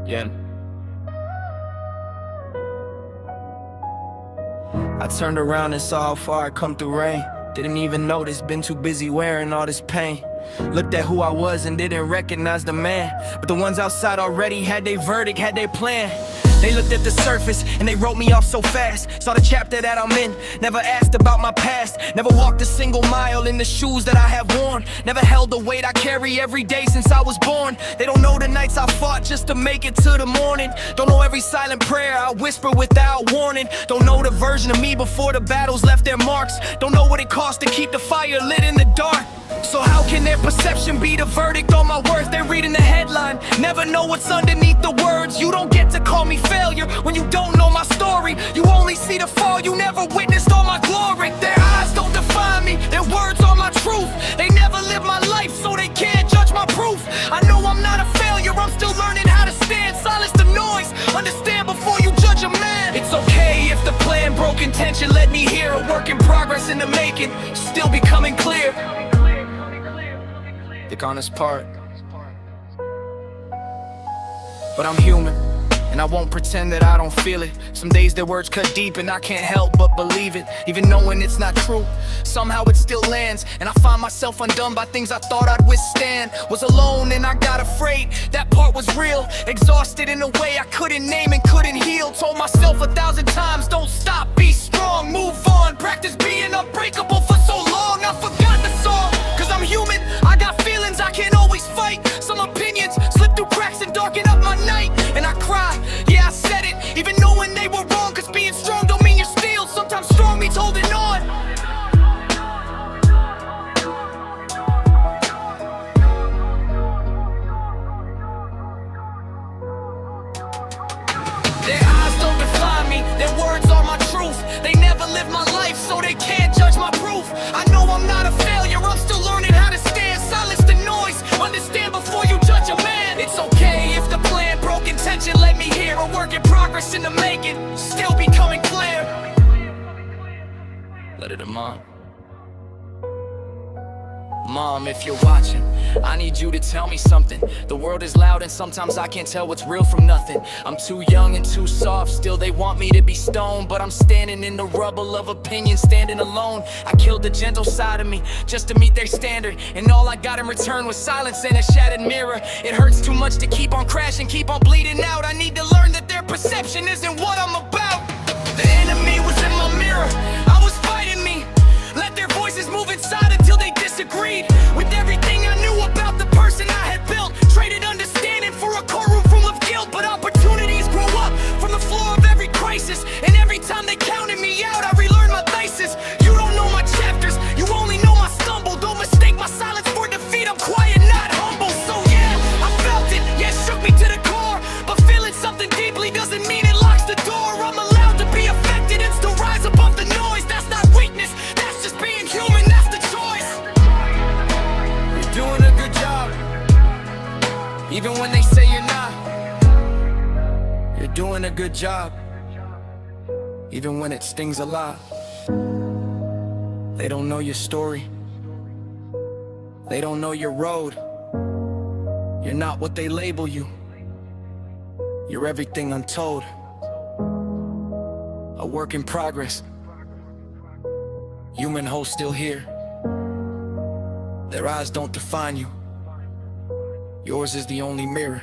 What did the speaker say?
Yeah. I turned around and saw how far I come through rain. Didn't even notice, been too busy wearing all this pain. Looked at who I was and didn't recognize the man. But the ones outside already had their verdict, had their plan. They looked at the surface and they wrote me off so fast. Saw the chapter that I'm in, never asked about my past. Never walked a single mile in the shoes that I have worn. Never held the weight I carry every day since I was born. They don't know the nights I fought just to make it to the morning. Don't know every silent prayer I whisper without warning. Don't know the version of me before the battles left their marks. Don't know what it costs to keep the fire lit in the dark. So how can their perception be the verdict on my worth? They're reading the headline, never know what's underneath the words. You don't get to call me failure when you don't know my story. You only see the fall, you never witnessed all my glory. Their eyes don't define me, their words are my truth. They never live my life, so they can't judge my proof. I know I'm not a failure, I'm still learning how to stand. Silence the noise, understand before you judge a man. It's okay if the plan broke intention. Let me hear a work in progress in the making, still becoming clear. The honest part, but I'm human, and I won't pretend that I don't feel it. Some days their words cut deep and I can't help but believe it. Even knowing it's not true, somehow it still lands. And I find myself undone by things I thought I'd withstand. Was alone and I got afraid, that part was real. Exhausted in a way I couldn't name and couldn't heal. Told myself 1,000 times, don't stop, be strong, move on. Practice being unbreakable for so long, I forgot the song. Cause I'm human, I got feelings, I can't always fight. Some opinions slip through cracks and darken up my night. And I cry, yeah I said it, even knowing they were wrong. Cause being strong don't mean you're still, sometimes strong means holding on. Their eyes don't define me, their words are my truth. They never live my life, so they can't judge my proof. I know I'm not a failure, I'm still learning how to stand. Silence the noise, understand before you judge a man. It's okay if the plan broke intention. Let me hear a work in progress in the making, still becoming clear. Letter to Mom. Mom, if you're watching, I need you to tell me something. The world is loud and sometimes I can't tell what's real from nothing. I'm too young and too soft, still they want me to be stoned. But I'm standing in the rubble of opinion, standing alone. I killed the gentle side of me just to meet their standard, and all I got in return was silence and a shattered mirror. It hurts too much to keep on crashing, keep on bleeding out. I need to learn that their perception isn't what I'm about. The enemy was in my mirror, I was fighting me. Let their voices move inside until they disagreed with everything I knew about the person I had built. Traded understanding for a courtroom full of guilt. But opportunities grow up from the floor of every crisis, and every time they counted me out, I relearned my thesis. You don't know my chapters, you only know my stumble. Don't mistake my silence for defeat, I'm quiet, not humble. So yeah, I felt it, yeah, it shook me to the core. But feeling something deeply doesn't mean it locks the door. I'm allowed to be affected and still rise above the noise. That's not weakness, that's just being human, that's the choice. You're doing a good job, even when they say you're not. You're doing a good job, even when it stings a lot. They don't know your story, they don't know your road. You're not what they label you, you're everything untold. A work in progress, human host still here. Their eyes don't define you, yours is the only mirror.